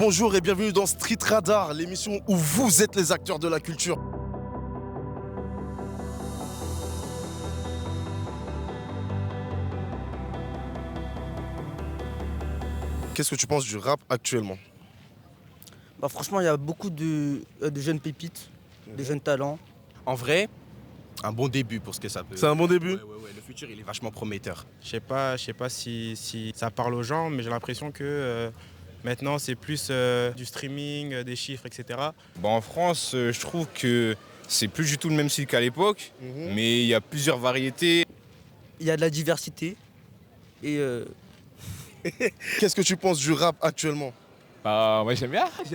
Bonjour et bienvenue dans Street Radar, l'émission où vous êtes les acteurs de la culture. Qu'est-ce que tu penses du rap actuellement? Bah franchement, il y a beaucoup de jeunes pépites, de jeunes talents. En vrai, un bon début pour ce que ça peut. C'est un bon début? Ouais, le futur il est vachement prometteur. Je sais pas si ça parle aux gens, mais j'ai l'impression que maintenant c'est plus du streaming, des chiffres, etc. Bon, en France, je trouve que c'est plus du tout le même style qu'à l'époque, mais il y a plusieurs variétés. Il y a de la diversité. Et Qu'est-ce que tu penses du rap actuellement? Bah, moi j'aime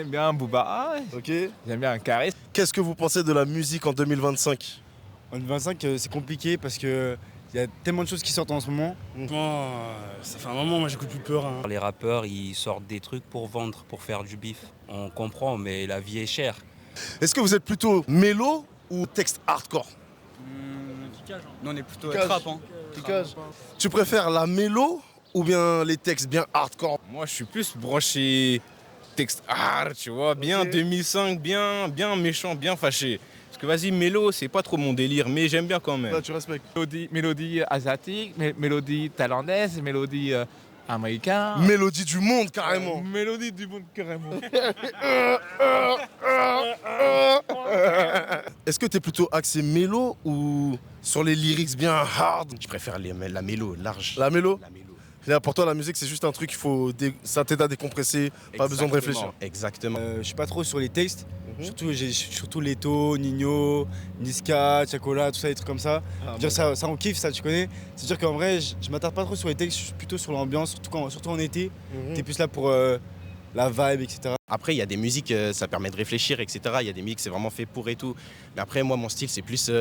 bien Booba, Ok. j'aime bien Carré. Qu'est-ce que vous pensez de la musique en 2025? En 2025, c'est compliqué parce que il y a tellement de choses qui sortent en ce moment. Bon, ça fait un moment, moi j'écoute plus peur. Les rappeurs, ils sortent des trucs pour vendre, pour faire du bif. On comprend, mais la vie est chère. Est-ce que vous êtes plutôt mélo ou texte hardcore? Nous, on est plutôt Kickage. trap. Hein. Kickage. Tu préfères la mélo ou bien les textes bien hardcore? Moi, je suis plus branché texte hard, tu vois, bien Ok. 2005, bien méchant, bien fâché. Parce que vas-y, mélo, c'est pas trop mon délire, mais j'aime bien quand même. Là, tu respectes. Mélodie asiatique, mélodie thaïlandaise, mélodie américaine. Mélodie du monde carrément. Mélodie du monde carrément. Est-ce que t'es plutôt axé mélo ou sur les lyrics bien hard? Je préfère la mélo large. La mélo? La mélo. Là, pour toi, la musique, c'est juste un truc, ça t'aide à décompresser, pas besoin de réfléchir. Exactement. Je suis pas trop sur les textes. Surtout Leto, Nino, Niska, Tiakola, tout ça, des trucs comme ça. Dire ça on kiffe, ça tu connais. C'est-à-dire qu'en vrai, je m'attarde pas trop sur les textes, je suis plutôt sur l'ambiance, surtout en été. T'es plus là pour la vibe, etc. Après, il y a des musiques, ça permet de réfléchir, etc. Il y a des musiques, c'est vraiment fait pour et tout. Mais après, moi, mon style, c'est plus.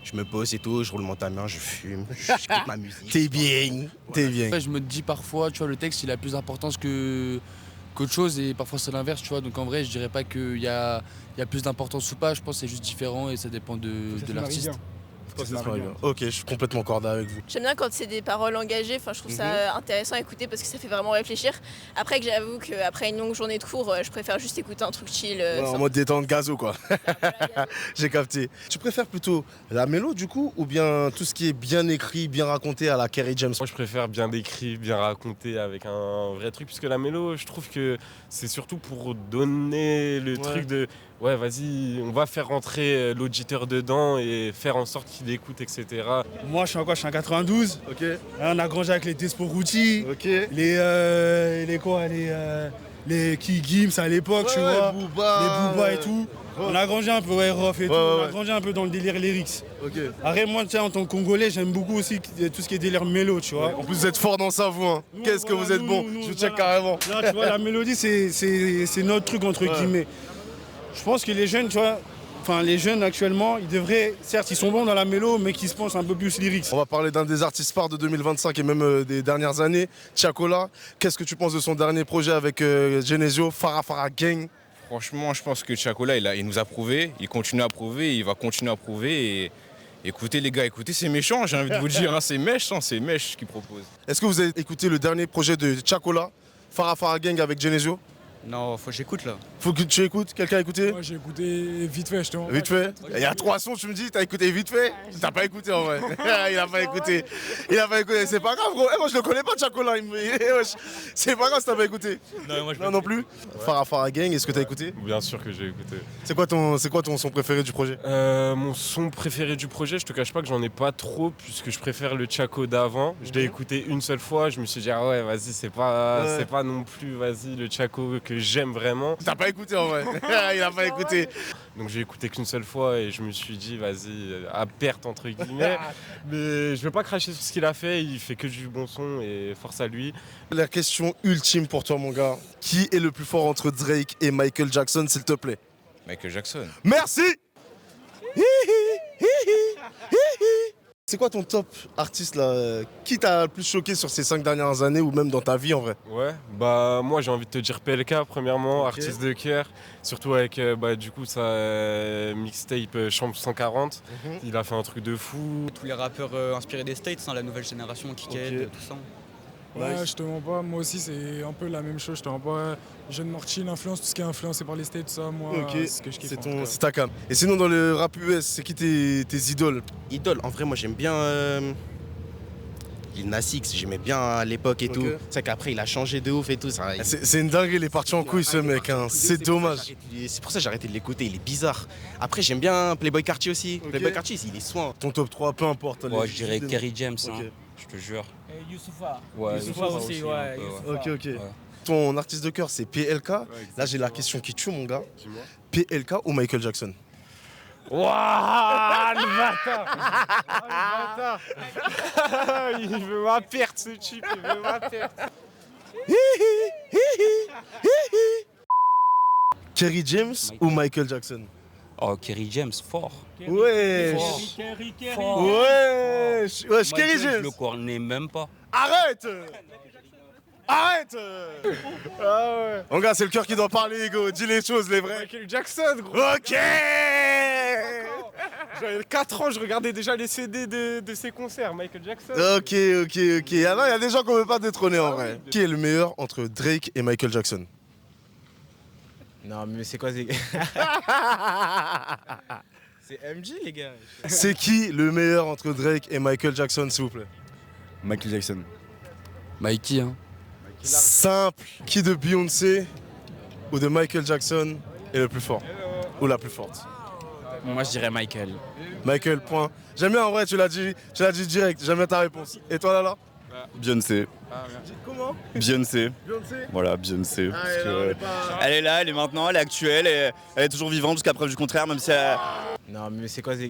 Je me pose et tout, je roule mon main, je fume, j'écoute ma musique. T'es bien, t'es bien. Après, je me dis parfois, tu vois, le texte, il a plus d'importance qu'autre chose et parfois c'est l'inverse, tu vois. Donc en vrai, je dirais pas qu'il y a plus d'importance ou pas. Je pense que c'est juste différent et ça dépend de l'artiste. Ok, je suis complètement cordé avec vous. J'aime bien quand c'est des paroles engagées, enfin, je trouve ça intéressant à écouter parce que ça fait vraiment réfléchir. Après que j'avoue qu'après une longue journée de cours, je préfère juste écouter un truc chill. Ouais, en sans- mode détente gazo quoi. J'ai capté. Tu préfères plutôt la mélo du coup ou bien tout ce qui est bien écrit, bien raconté à la Kerry James? Moi je préfère bien décrit, bien raconté avec un vrai truc, puisque la mélo, je trouve que c'est surtout pour donner le truc de ouais vas-y, on va faire rentrer l'auditeur dedans et faire en sorte qu'il écoute, etc. Moi je suis en 92. Ok, On a grandi avec les Desporuti, ok. les Key Gims à l'époque, tu vois. Les Booba et tout. On a grandi un peu, Rof et tout. On a grandi un peu dans le délire lyrics. Ok. Après, moi, en tant que Congolais, j'aime beaucoup aussi tout ce qui est délire mélo, tu vois. En plus vous êtes fort dans ça vous hein. Nous, Qu'est-ce que voilà, vous êtes bon, nous, je vous check voilà. carrément. Là, tu vois, la mélodie, c'est notre truc, entre guillemets. Je pense que les jeunes, tu vois, enfin, les jeunes actuellement, ils devraient, certes, ils sont bons dans la mélo, mais qu'ils se pensent un peu plus lyrics. On va parler d'un des artistes phares de 2025 et même des dernières années, Tiakola. Qu'est-ce que tu penses de son dernier projet avec Genesio, Farah Gang? Franchement, je pense que Tiakola, il nous a prouvé, il continue à prouver, il va continuer à prouver. Et écoutez les gars, écoutez, c'est méchant, j'ai envie de vous le dire, hein, c'est mèche ce qu'il propose. Est-ce que vous avez écouté le dernier projet de Tiakola, Farah Gang avec Genesio? Non, faut que j'écoute là. Faut que tu écoutes, quelqu'un a écouté? Moi, j'ai écouté vite fait, justement. Vite fait. Il y a 3 sons, tu me dis, t'as écouté vite fait? T'as pas écouté en vrai. Il a pas écouté. Il a pas écouté. C'est pas grave, gros. Moi, je le connais pas, Tiakola. C'est pas grave si t'as pas écouté. Non plus. Farah Gang, est-ce que t'as écouté? Bien sûr que j'ai écouté. C'est quoi ton son préféré du projet? Mon son préféré du projet, je te cache pas que j'en ai pas trop, puisque je préfère le Tiako d'avant. Je l'ai écouté une seule fois, je me suis dit ah ouais vas-y c'est pas non plus vas-y le Tiako que j'aime vraiment. T'as pas écouté en vrai. Il a pas écouté. Donc j'ai écouté qu'une seule fois et je me suis dit vas-y à perte entre guillemets. Mais je vais pas cracher sur ce qu'il a fait, il fait que du bon son et force à lui. La question ultime pour toi mon gars. Qui est le plus fort entre Drake et Michael Jackson s'il te plaît? Michael Jackson. Merci. C'est quoi ton top artiste là? Qui t'a le plus choqué sur ces 5 dernières années ou même dans ta vie en vrai? Ouais, bah moi j'ai envie de te dire PLK premièrement, Ok. artiste de cœur, surtout avec du coup sa mixtape Chambre 140, il a fait un truc de fou. Tous les rappeurs inspirés des States, la nouvelle génération, Kiked, Ok. tout ça. Ouais, Nice. je te mens pas. Moi aussi, c'est un peu la même chose. Je te mens pas. Jeune Morty, l'influence, tout ce qui est influencé par les States, tout ça, moi, Ok, c'est ce que je kiffe. en tout cas. c'est ta cam. Et sinon, dans le rap US, c'est qui tes idoles? Idole, en vrai, moi j'aime bien Lil Nas X, j'aimais bien à l'époque et Ok. tout. C'est vrai qu'après il a changé de ouf et tout. Ça, C'est une dinguerie, il est parti en couille ce mec, hein. C'est dommage. C'est pour ça que j'ai arrêté de l'écouter, il est bizarre. Après j'aime bien Playboy Carti aussi. Playboy Carti, il est soin. Ton top 3, peu importe. Ouais, je dirais Kerry James, hein, Ok. je te jure. Et Youssoufa. Ouais, Youssoufa aussi, ouais. un peu, Youssoufa. Ok. Ton artiste de cœur, c'est PLK. Là, j'ai la question qui tue, mon gars. PLK ou Michael Jackson? Waouh, le bâtard. Il veut ma perte, ce type, il veut ma perte. Kerry James ou Michael Jackson? Oh, Kerry James, fort. Ouais. Fort. Ouais. Wesh, Kerry Michael, je James. le connais même pas. Arrête. Arrête. Ah ouais. Mon gars, c'est le cœur qui doit parler, Hugo. Dis les choses, les vraies. Michael Jackson, gros. Ok. J'avais 4 ans, je regardais déjà les CD de ses concerts, Michael Jackson. Ok. Ah non, il y a des gens qu'on ne veut pas détrôner en vrai. Qui est le meilleur entre Drake et Michael Jackson? Non, mais c'est quoi, c'est MJ, les gars. C'est qui le meilleur entre Drake et Michael Jackson, s'il vous plaît? Michael Jackson. Mikey, hein. Simple. Qui de Beyoncé ou de Michael Jackson est le plus fort? Ou la plus forte? Moi, je dirais Michael. Michael, point. J'aime bien en vrai, tu l'as dit direct. J'aime bien ta réponse. Et toi, Lala? Beyoncé. Comment? Beyoncé. Beyoncé? Voilà, Beyoncé. Ah, parce que, non, on est pas- elle est là, elle est maintenant, elle est actuelle, et elle est toujours vivante jusqu'à preuve du contraire, même si elle, Non, mais c'est quoi, c'est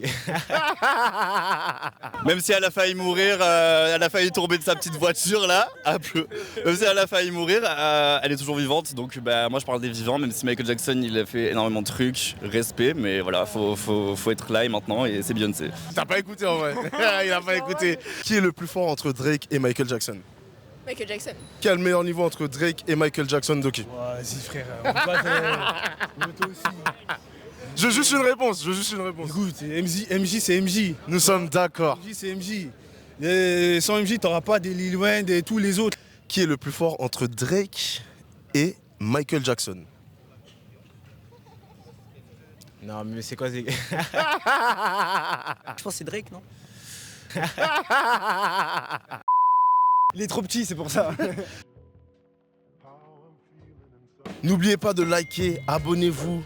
même si elle a failli mourir, elle a failli tomber de sa petite voiture là, un peu. Même si elle a failli mourir, elle est toujours vivante. Donc bah, moi je parle des vivants, même si Michael Jackson il a fait énormément de trucs, respect, mais voilà, faut être là et maintenant, et c'est Beyoncé. T'as pas écouté en vrai. Il a pas écouté. Qui est le plus fort entre Drake et Michael Jackson? Michael Jackson. Qui a le meilleur niveau entre Drake et Michael Jackson, Doki? Vas-y frère, on peut pas toi aussi. Je veux juste une réponse, Écoute, MJ c'est MJ. Nous sommes d'accord. MJ c'est MJ. Et sans MJ, t'auras pas des Lil Wayne et tous les autres. Qui est le plus fort entre Drake et Michael Jackson? Non, mais c'est quoi, c'est Je pense que c'est Drake, non? Il est trop petit, c'est pour ça. N'oubliez pas de liker, abonnez-vous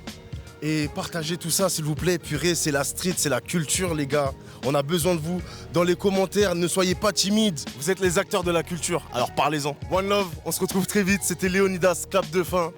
et partagez tout ça s'il vous plaît. Purée, c'est la street, c'est la culture les gars. On a besoin de vous. Dans les commentaires, ne soyez pas timides. Vous êtes les acteurs de la culture, alors parlez-en. One love, on se retrouve très vite. C'était Léonidas, clap de fin.